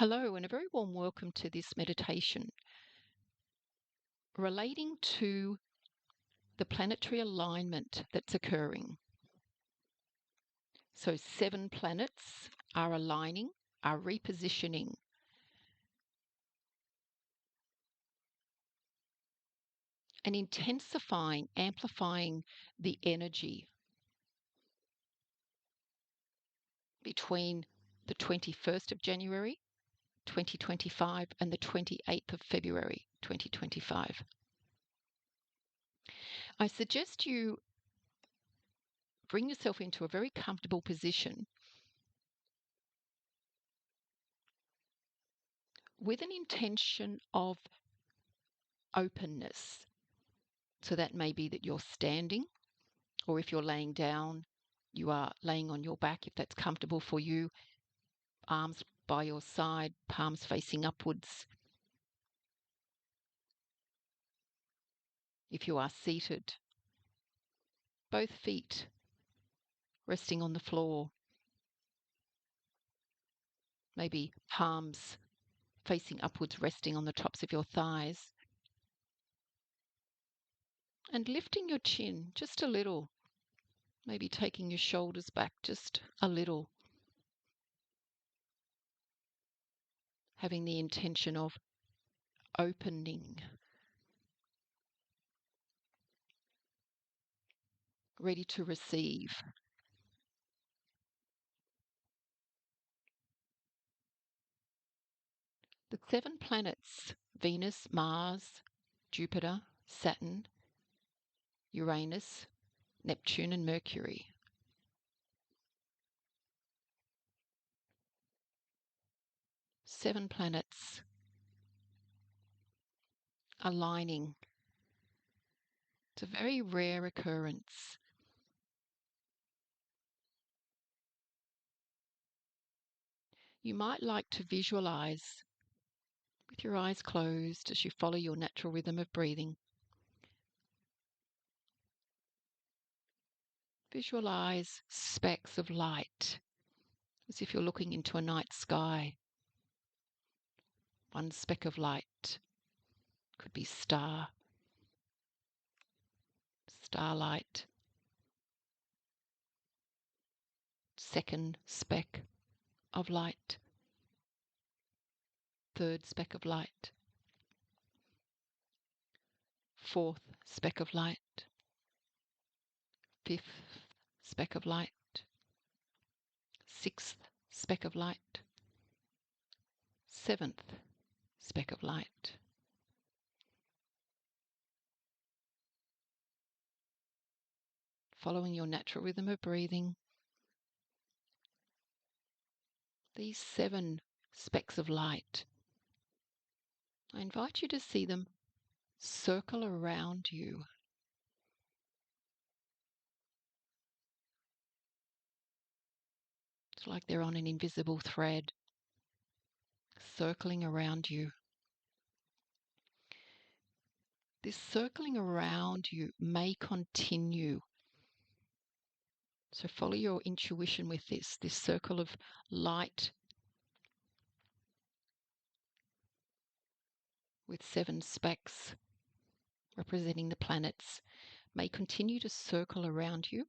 Hello, and a very warm welcome to this meditation relating to the planetary alignment that's occurring. So 7 planets are aligning, are repositioning. And intensifying, amplifying the energy between the 21st of January 2025 and the 28th of February 2025. I suggest you bring yourself into a very comfortable position with an intention of openness. So that may be that you're standing, or if you're laying down, you are laying on your back if that's comfortable for you, arms by your side, palms facing upwards. If you are seated, both feet resting on the floor, maybe palms facing upwards, resting on the tops of your thighs, and lifting your chin just a little, maybe taking your shoulders back just a little, having the intention of opening, ready to receive. The 7 planets, Venus, Mars, Jupiter, Saturn, Uranus, Neptune and Mercury. Seven planets aligning. It's a very rare occurrence. You might like to visualize with your eyes closed as you follow your natural rhythm of breathing. Visualize specks of light as if you're looking into a night sky. One speck of light could be star, starlight. Second speck of light. Third speck of light. Fourth speck of light. Fifth speck of light. Sixth speck of light. Seventh speck of light. Following your natural rhythm of breathing, these 7 specks of light, I invite you to see them circle around you. It's like they're on an invisible thread, circling around you. This circling around you may continue. So follow your intuition with this circle of light with 7 specks representing the planets may continue to circle around you.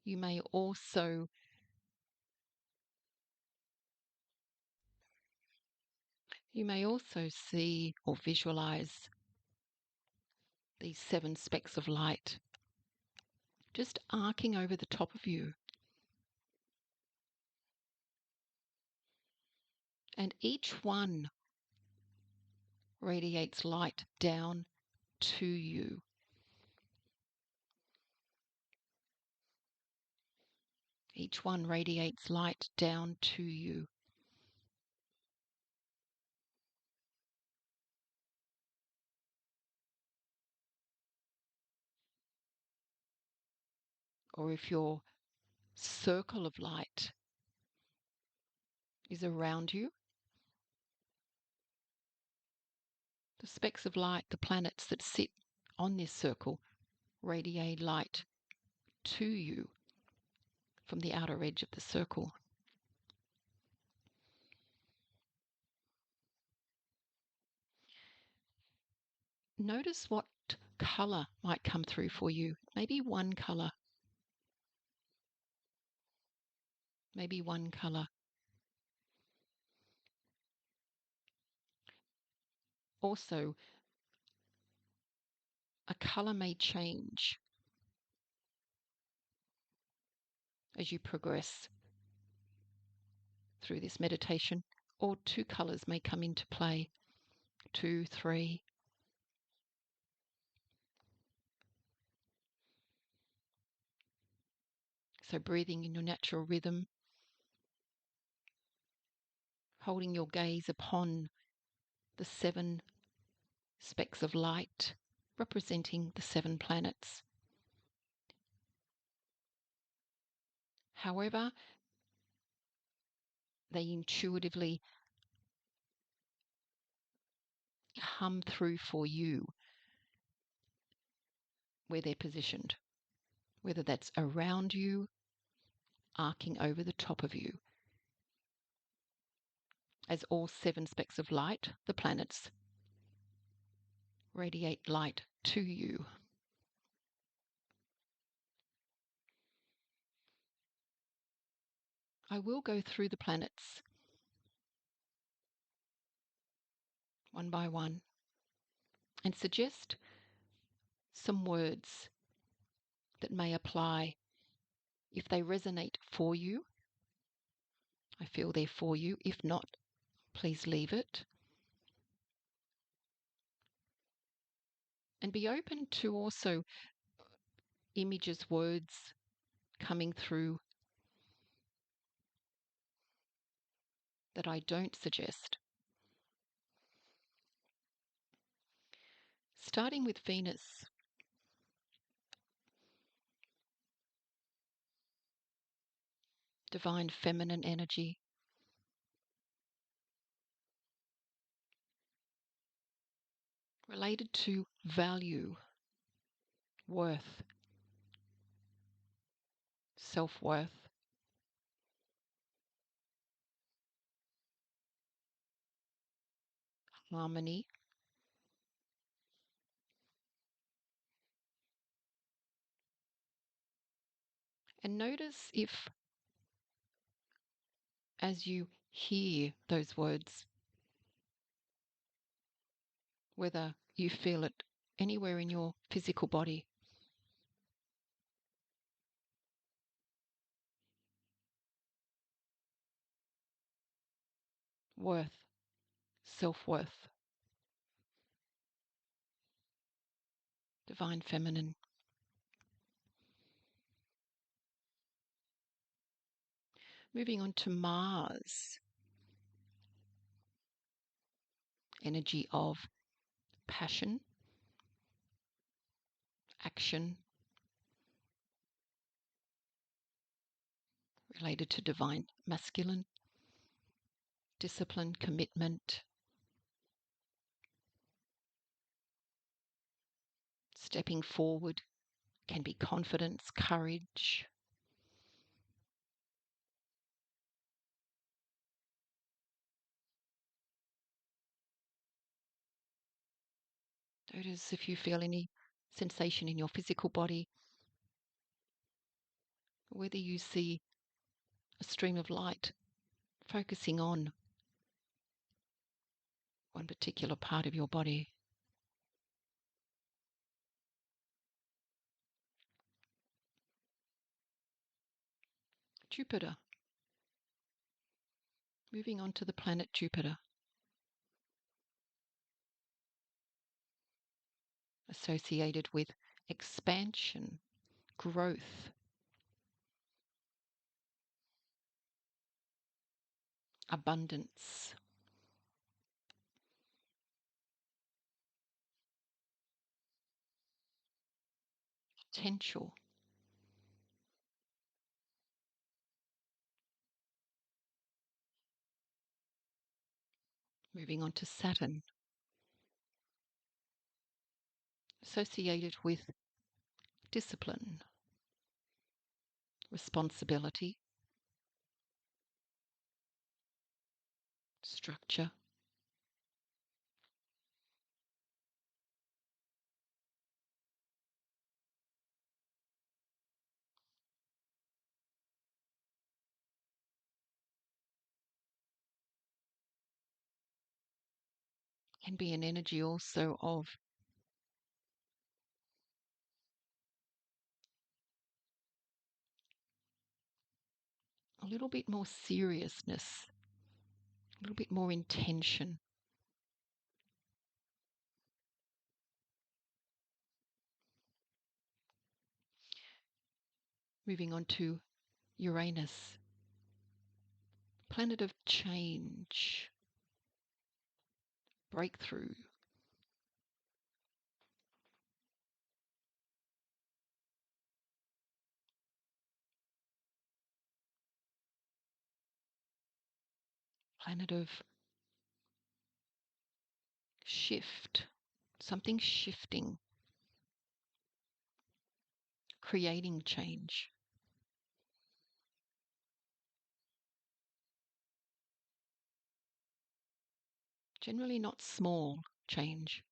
You may also see or visualize these 7 specks of light just arcing over the top of you. And each one radiates light down to you. Each one radiates light down to you. Or if your circle of light is around you, The specks of light, the planets that sit on this circle, radiate light to you from the outer edge of the circle. Notice what colour might come through for you. Maybe one colour. Maybe one colour. Also, a colour may change as you progress through this meditation, or two colours may come into play. 2, 3. So breathing in your natural rhythm, holding your gaze upon the 7 specks of light representing the 7 planets. However, they intuitively hum through for you where they're positioned, whether that's around you, arcing over the top of you. As all 7 specks of light, the planets, radiate light to you. I will go through the planets one by one and suggest some words that may apply. If they resonate for you, I feel they're for you. If not, please leave it. And be open to also images, words coming through that I don't suggest. Starting with Venus. Divine feminine energy. Related to value, worth, self-worth. Harmony. And notice if, as you hear those words, whether you feel it anywhere in your physical body. Worth, self-worth, divine feminine. Moving on to Mars. Energy of passion, action, related to divine masculine, discipline, commitment, stepping forward, can be confidence, courage. Notice if you feel any sensation in your physical body, whether you see a stream of light focusing on one particular part of your body. Jupiter. Moving on to the planet Jupiter. Associated with expansion, growth, abundance, potential. Moving on to Saturn. associated with discipline, responsibility, structure, can be an energy also of a little bit more seriousness, a little bit more intention. Moving on to Uranus, planet of change, breakthrough, planet of shift, something shifting, creating change. Generally not small change.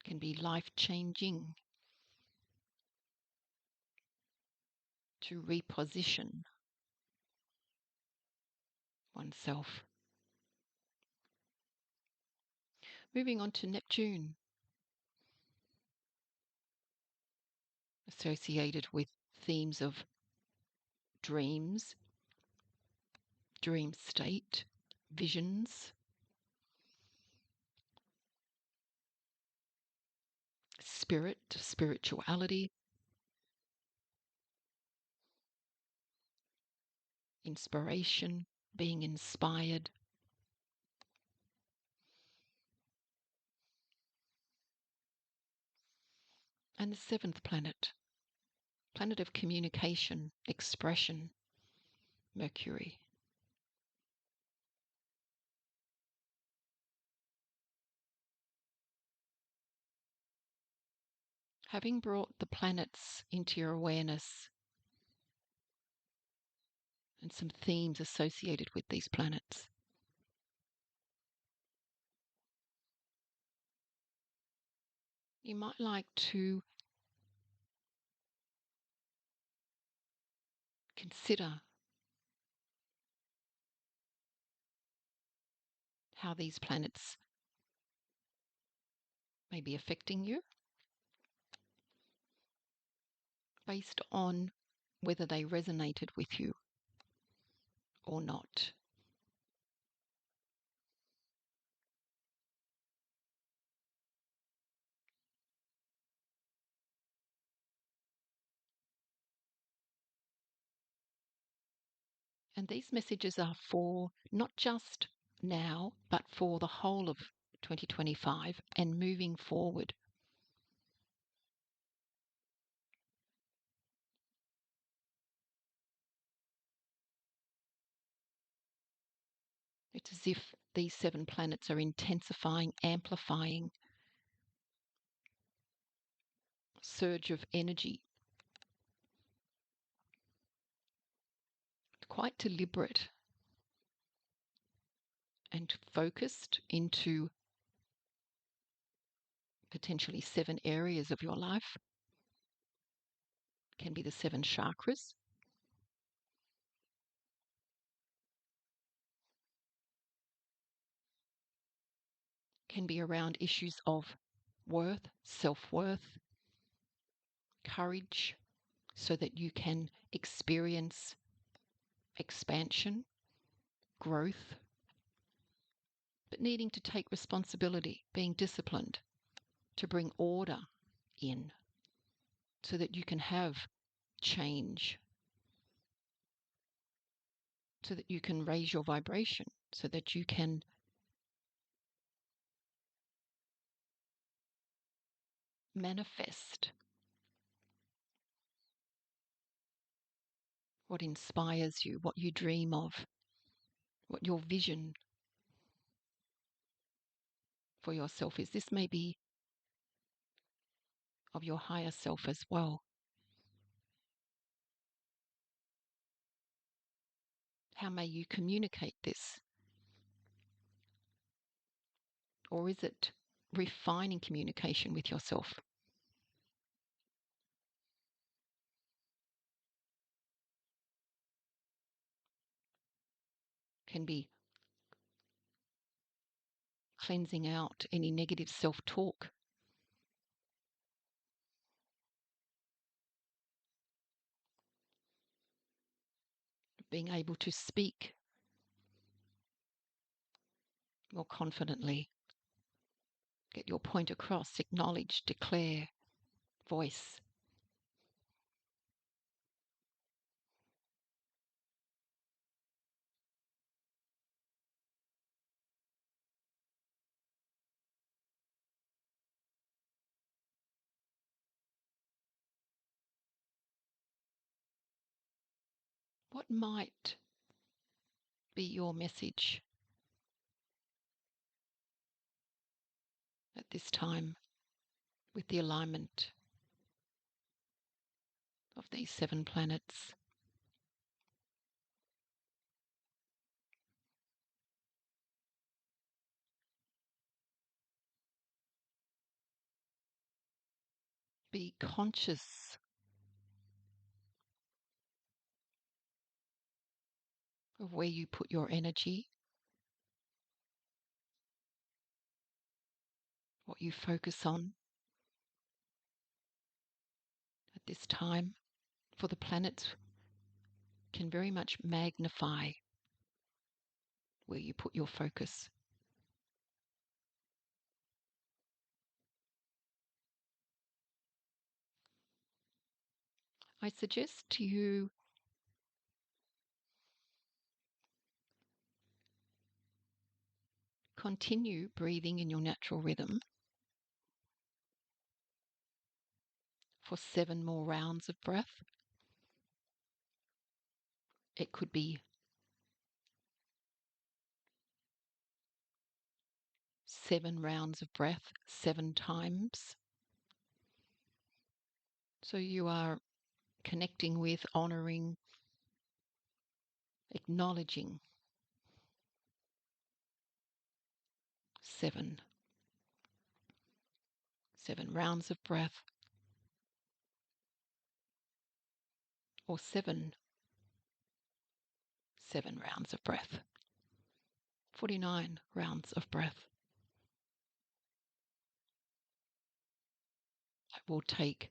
Can be life-changing, to reposition oneself. Moving on to Neptune, associated with themes of dreams, dream state, visions, spirit, spirituality, inspiration, being inspired. And the seventh planet, planet of communication, expression, Mercury. Having brought the planets into your awareness and some themes associated with these planets, you might like to consider how these planets may be affecting you based on whether they resonated with you or not. And these messages are for not just now, but for the whole of 2025 and moving forward. It's as if these seven planets are intensifying, amplifying a surge of energy. Quite deliberate and focused into potentially 7 areas of your life. Can be the 7 chakras. Can be around issues of worth, self-worth, courage, so that you can experience expansion, growth, but needing to take responsibility, being disciplined to bring order in so that you can have change, so that you can raise your vibration, so that you can manifest what inspires you, what you dream of, what your vision for yourself is this may be of your higher self as well. How may you communicate this? Or is it refining communication with yourself? Can be cleansing out any negative self-talk. Being able to speak more confidently. Get your point across, acknowledge, declare, voice. What might be your message at this time with the alignment of these 7 planets? Be conscious of where you put your energy, what you focus on at this time, for the planets can very much magnify where you put your focus. I suggest you continue breathing in your natural rhythm for 7 more rounds of breath. It could be 7 rounds of breath 7 times. So you are connecting with, honoring, acknowledging 7 rounds of breath, or 7 rounds of breath, 49 rounds of breath. It will take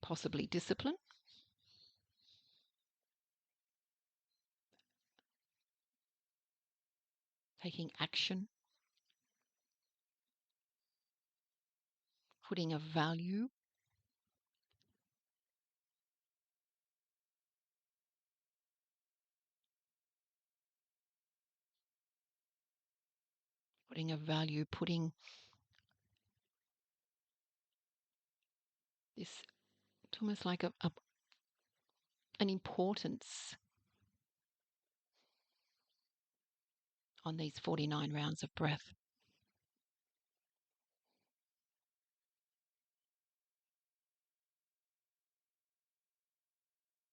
possibly discipline, taking action, putting a value, putting this, it's almost like an importance on these 49 rounds of breath.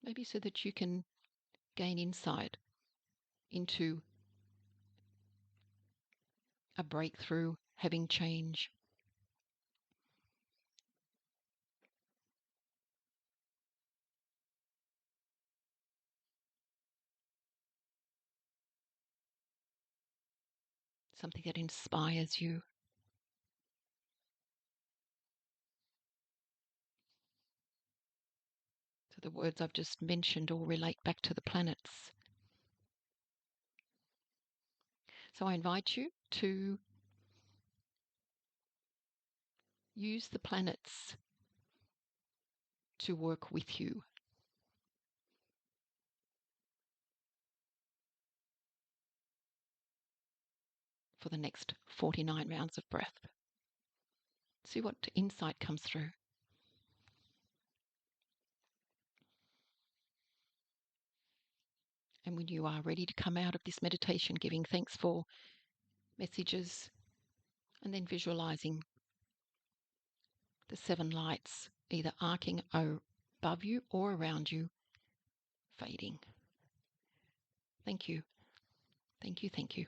Maybe so that you can gain insight into a breakthrough, having change. Something that inspires you. So the words I've just mentioned all relate back to the planets. So I invite you to use the planets to work with you. For the next 49 rounds of breath. See what insight comes through. And when you are ready to come out of this meditation, giving thanks for messages, And then visualizing the 7 lights either arcing above you or around you, fading. Thank you. Thank you. Thank you.